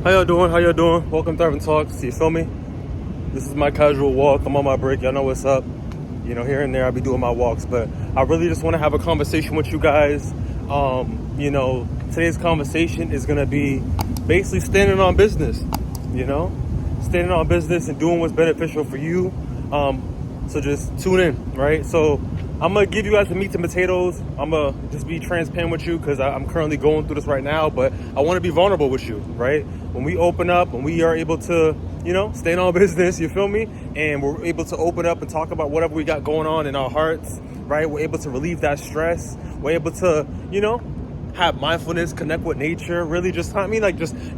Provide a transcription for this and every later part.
How y'all doing? How y'all doing? Welcome to Thriving Talks. You feel me? This is my casual walk. I'm on my break. Y'all know what's up. You know, here and there I'll be doing my walks, but I really just want to have a conversation with you guys. Today's conversation is going to be basically standing on business, standing on business and doing what's beneficial for you. So just tune in, right? So I'm going to give you guys the meat and potatoes. I'm going to just be transparent with you because I'm currently going through this right now, but I want to be vulnerable with you, right? When we open up, when we are able to, stand on business, you feel me? And we're able to open up and talk about whatever we got going on in our hearts, right? We're able to relieve that stress. We're able to, have mindfulness, connect with nature, really just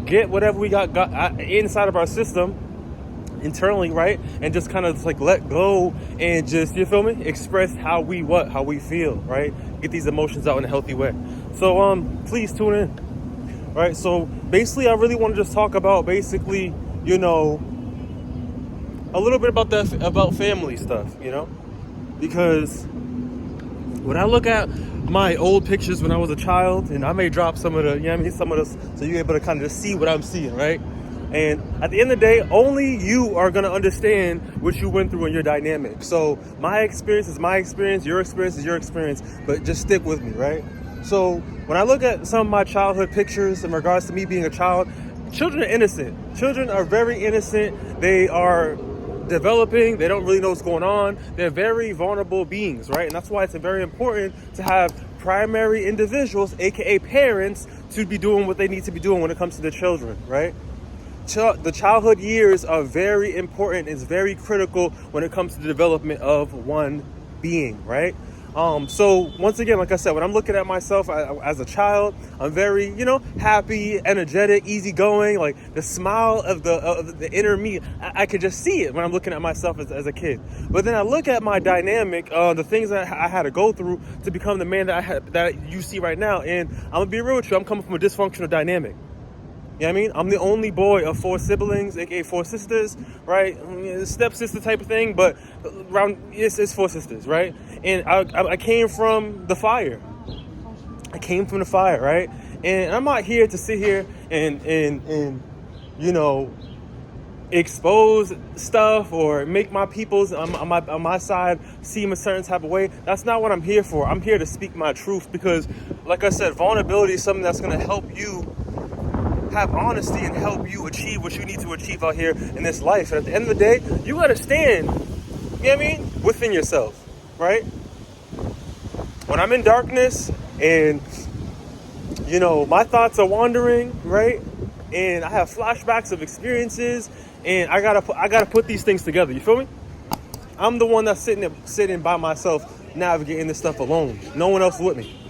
get whatever we got inside of our system internally, right? And just kind of like let go and just, you feel me? Express how we feel, right? Get these emotions out in a healthy way. So please tune in, right? So basically I really want to just talk about basically, a little bit about family stuff, because when I look at my old pictures when I was a child, and I may drop some of the, some of this, so you're able to kind of just see what I'm seeing, right? And at the end of the day, only you are going to understand what you went through in your dynamic. So my experience is my experience, your experience is your experience, but just stick with me, right? So when I look at some of my childhood pictures in regards to me being a child, children are innocent. Children are very innocent. They are developing. They don't really know what's going on. They're very vulnerable beings, right? And that's why it's very important to have primary individuals, aka parents, to be doing what they need to be doing when it comes to their children, right? The childhood years are very important. It's very critical when it comes to the development of one being, right? So once again, like I said, when I'm looking at myself as a child, I'm very, happy, energetic, easygoing. Like the smile of the inner me, I could just see it when I'm looking at myself as a kid. But then I look at my dynamic, the things that I had to go through to become the man that you see right now. And I'm gonna be real with you, I'm coming from a dysfunctional dynamic. You know what I mean? I'm the only boy of 4 siblings, aka 4 sisters, right? Stepsister type of thing, but it's 4 sisters, right? And I came from the fire. Right? And I'm not here to sit here and expose stuff or make my peoples on my side seem a certain type of way. That's not what I'm here for. I'm here to speak my truth because, like I said, vulnerability is something that's going to help you have honesty and help you achieve what you need to achieve out here in this life. And at the end of the day, you got to stand, within yourself, right? When I'm in darkness and, my thoughts are wandering, right? And I have flashbacks of experiences and I gotta put these things together. You feel me? I'm the one that's sitting by myself, navigating this stuff alone. No one else with me.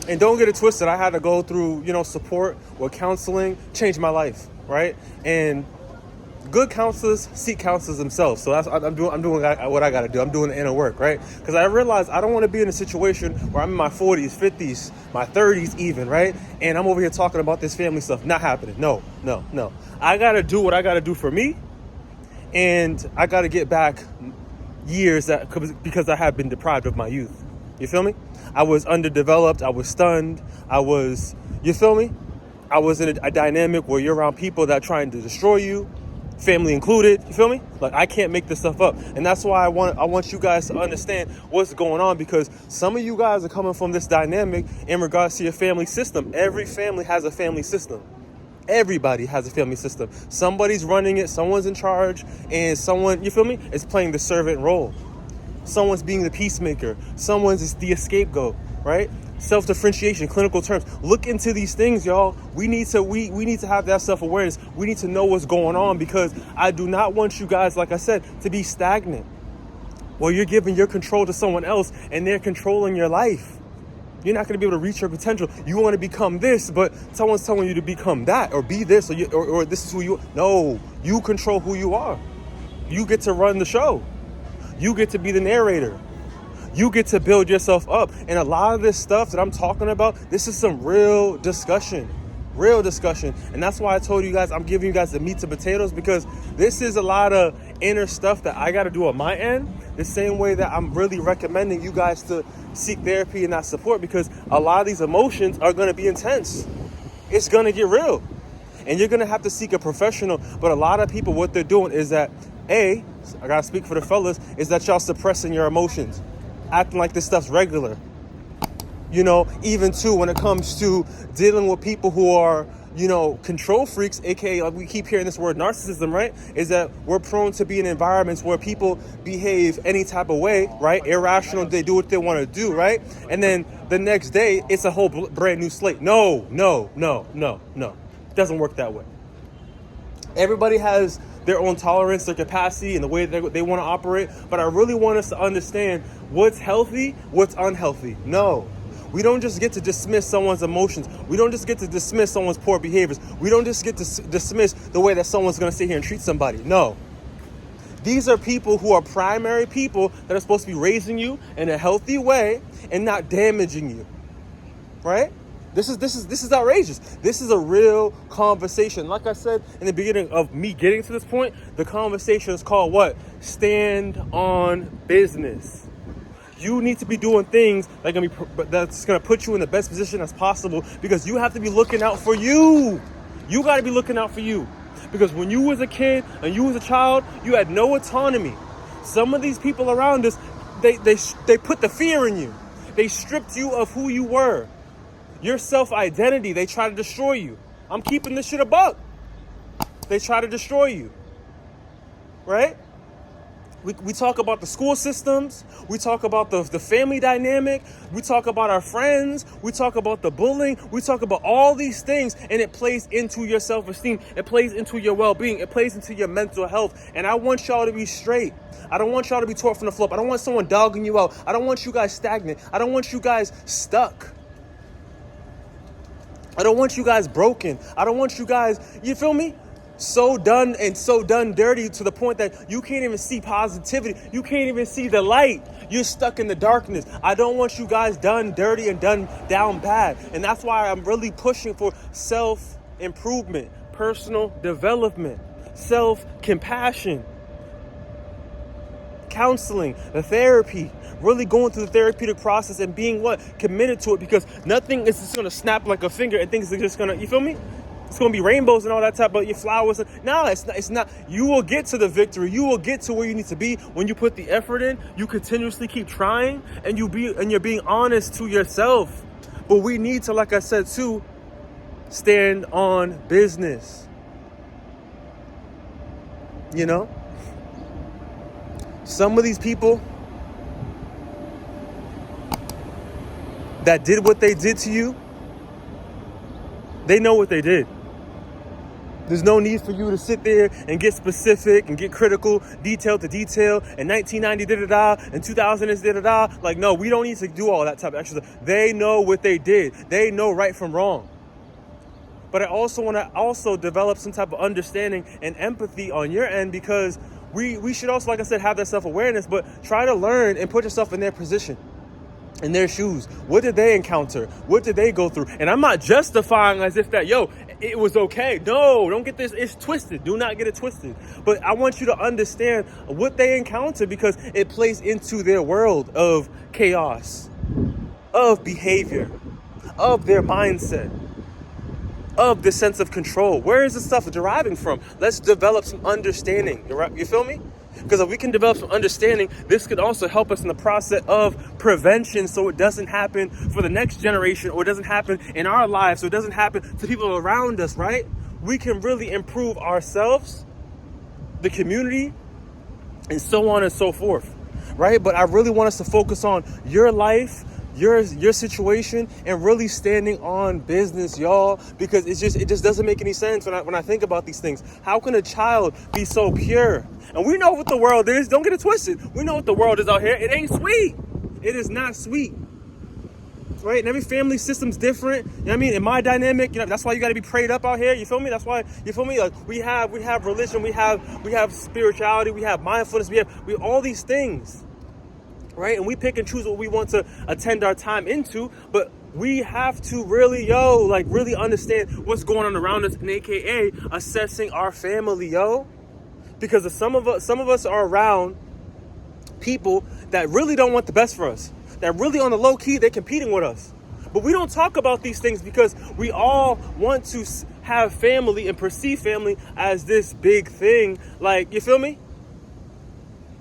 And don't get it twisted. I had to go through, support or counseling, change my life, right? And good counselors seek counselors themselves. So I'm doing what I got to do. I'm doing the inner work, right? Because I realized I don't want to be in a situation where I'm in my 40s, 50s, my 30s even, right? And I'm over here talking about this family stuff. Not happening. No. I got to do what I got to do for me. And I got to get back years because I have been deprived of my youth. You feel me? I was underdeveloped. I was stunned. You feel me? I was in a dynamic where you're around people that are trying to destroy you, family included. You feel me? Like, I can't make this stuff up. And that's why I want you guys to understand what's going on, because some of you guys are coming from this dynamic in regards to your family system. Every family has a family system. Everybody has a family system. Somebody's running it. Someone's in charge. And someone, you feel me, is playing the servant role. Someone's being the peacemaker. Someone's the scapegoat, right? Self-differentiation, clinical terms. Look into these things, y'all. We need to have that self-awareness. We need to know what's going on, because I do not want you guys, like I said, to be stagnant. Well, you're giving your control to someone else and they're controlling your life. You're not going to be able to reach your potential. You want to become this, but someone's telling you to become that or be this or this is who you are. No, you control who you are. You get to run the show. You get to be the narrator. You get to build yourself up. And a lot of this stuff that I'm talking about, this is some real discussion. And that's why I told you guys, I'm giving you guys the meat and potatoes, because this is a lot of inner stuff that I got to do on my end. The same way that I'm really recommending you guys to seek therapy and that support, because a lot of these emotions are going to be intense. It's going to get real. And you're going to have to seek a professional. But a lot of people, what they're doing is that, I got to speak for the fellas, is that y'all suppressing your emotions, acting like this stuff's regular. You know, even too, when it comes to dealing with people who are, you know, control freaks, aka, like we keep hearing this word narcissism, right? Is that we're prone to be in environments where people behave any type of way, right? Irrational, they do what they want to do, right? And then the next day, it's a whole brand new slate. No. It doesn't work that way. Everybody has their own tolerance, their capacity, and the way they want to operate. But I really want us to understand what's healthy, what's unhealthy. No. We don't just get to dismiss someone's emotions. We don't just get to dismiss someone's poor behaviors. We don't just get to dismiss the way that someone's going to sit here and treat somebody. No. These are people who are primary people that are supposed to be raising you in a healthy way and not damaging you. Right? This is outrageous. This is a real conversation. Like I said in the beginning of me getting to this point, the conversation is called what? Stand on business. You need to be doing things that's going to put you in the best position as possible, because you have to be looking out for you. You got to be looking out for you. Because when you was a kid and you was a child, you had no autonomy. Some of these people around us, they put the fear in you. They stripped you of who you were. Your self-identity, they try to destroy you. I'm keeping this shit a buck. They try to destroy you. Right? We talk about the school systems. We talk about the family dynamic. We talk about our friends. We talk about the bullying. We talk about all these things, and it plays into your self-esteem. It plays into your well-being. It plays into your mental health. And I want y'all to be straight. I don't want y'all to be taught from the flip. I don't want someone dogging you out. I don't want you guys stagnant. I don't want you guys stuck. I don't want you guys broken. I don't want you guys, you feel me? So done dirty to the point that you can't even see positivity. You can't even see the light. You're stuck in the darkness. I don't want you guys done dirty and done down bad. And that's why I'm really pushing for self-improvement, personal development, self-compassion, counseling, the therapy, really going through the therapeutic process and being committed to it, because nothing is just going to snap like a finger and things are just going to, you feel me? It's going to be rainbows and all that type of your flowers. No, it's not. You will get to the victory. You will get to where you need to be when you put the effort in. You continuously keep trying, and you're being honest to yourself. But we need to, like I said too, stand on business. You know? Some of these people that did what they did to you, they know what they did. There's no need for you to sit there and get specific and get critical, detail to detail, and 1990 da-da-da, and 2000 is da-da-da. Like, no, we don't need to do all that type of extra stuff. They know what they did. They know right from wrong. But I also want to develop some type of understanding and empathy on your end, because we should also, like I said, have that self-awareness, but try to learn and put yourself in their position, in their shoes. What did they encounter? What did they go through? And I'm not justifying as if that, it was okay. No, don't get this. It's twisted. Do not get it twisted. But I want you to understand what they encounter, because it plays into their world of chaos, of behavior, of their mindset, of the sense of control. Where is this stuff deriving from? Let's develop some understanding. You feel me? Because if we can develop some understanding, this could also help us in the process of prevention, so it doesn't happen for the next generation, or it doesn't happen in our lives, so it doesn't happen to people around us, right? We can really improve ourselves, the community, and so on and so forth, right? But I really want us to focus on your life, your situation, and really standing on business, y'all, because it just doesn't make any sense when I think about these things. How can a child be so pure? And we know what the world is. Don't get it twisted. We know what the world is out here. It ain't sweet. It is not sweet. Right? And every family system's different. You know what I mean? In my dynamic, that's why you got to be prayed up out here. You feel me? That's why, you feel me? Like we have religion, we have spirituality, we have mindfulness, we have all these things. Right? And we pick and choose what we want to attend our time into, but we have to really, really understand what's going on around us, and AKA assessing our family, because some of us are around people that really don't want the best for us, that really on the low key, they're competing with us. But we don't talk about these things because we all want to have family and perceive family as this big thing. Like, you feel me?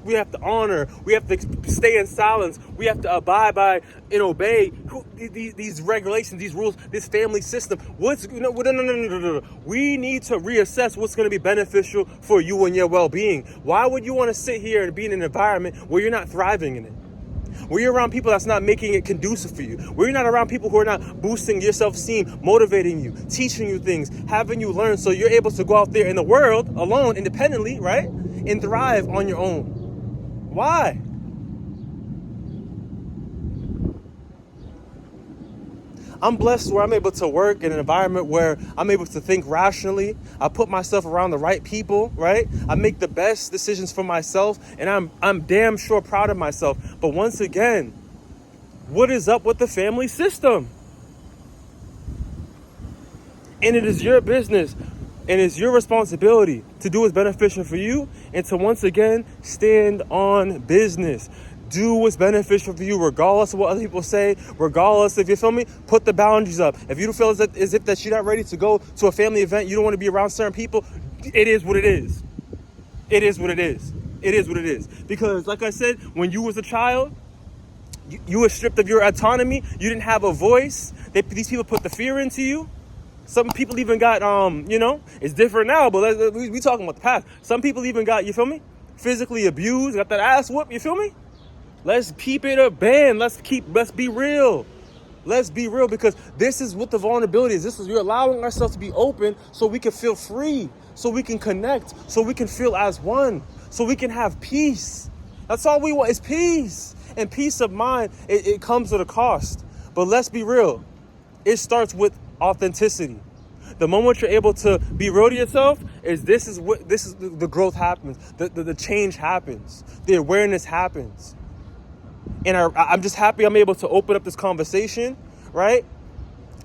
We have to honor. We have to stay in silence. We have to abide by and obey these regulations, these rules, this family system. No. We need to reassess what's going to be beneficial for you and your well-being. Why would you want to sit here and be in an environment where you're not thriving in it? Where you're around people that's not making it conducive for you. Where you're not around people who are not boosting your self-esteem, motivating you, teaching you things, having you learn so you're able to go out there in the world alone, independently, right? And thrive on your own. Why? I'm blessed where I'm able to work in an environment where I'm able to think rationally. I put myself around the right people, right? I make the best decisions for myself, and I'm damn sure proud of myself. But once again, what is up with the family system? And it is your business and it's your responsibility to do what's beneficial for you and to once again stand on business. Do what's beneficial for you, regardless of what other people say, regardless if you feel me, put the boundaries up. If you don't feel as if that you're not ready to go to a family event, you don't want to be around certain people, it is what it is. It is what it is. It is what it is. Because like I said, when you was a child, you were stripped of your autonomy. You didn't have a voice. These people put the fear into you. Some people even got, it's different now, but we talking about the past. Some people even got, you feel me, physically abused, got that ass whooped, you feel me? Let's keep it a band. Let's be real. Let's be real, because this is what the vulnerability is. We're allowing ourselves to be open so we can feel free, so we can connect, so we can feel as one, so we can have peace. That's all we want is peace. And peace of mind, it comes at a cost. But let's be real. It starts with authenticity. The moment you're able to be real to yourself, this is the growth happens. The change happens. The awareness happens. And I'm just happy I'm able to open up this conversation, right?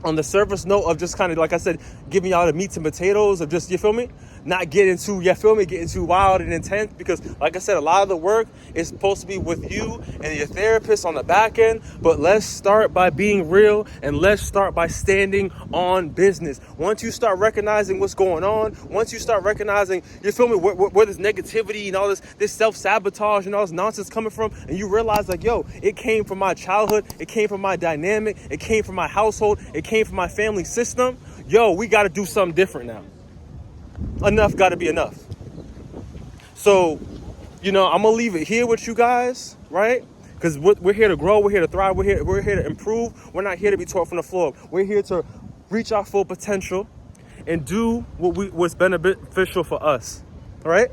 On the surface note of just kind of, like I said, giving y'all the meats and potatoes of just, you feel me? Not getting too, getting too wild and intense, because like I said, a lot of the work is supposed to be with you and your therapist on the back end. But let's start by being real, and let's start by standing on business. Once you start recognizing what's going on, once you start recognizing, you feel me, where this negativity and all this self-sabotage and all this nonsense coming from, and you realize like, yo, it came from my childhood, it came from my dynamic, it came from my household, it came from my family system. Yo, we got to do something different now. Enough got to be enough. So, I'm going to leave it here with you guys, right? Because we're here to grow. We're here to thrive. We're here to improve. We're not here to be taught from the floor. We're here to reach our full potential and do what's beneficial for us, all right?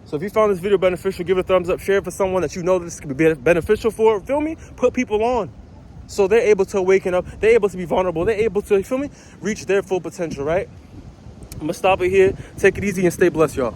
So if you found this video beneficial, give it a thumbs up. Share it for someone that you know this could be beneficial for. Feel me? Put people on. So they're able to awaken up. They're able to be vulnerable. They're able to, feel me, reach their full potential, right? I'm going to stop it here. Take it easy and stay blessed, y'all.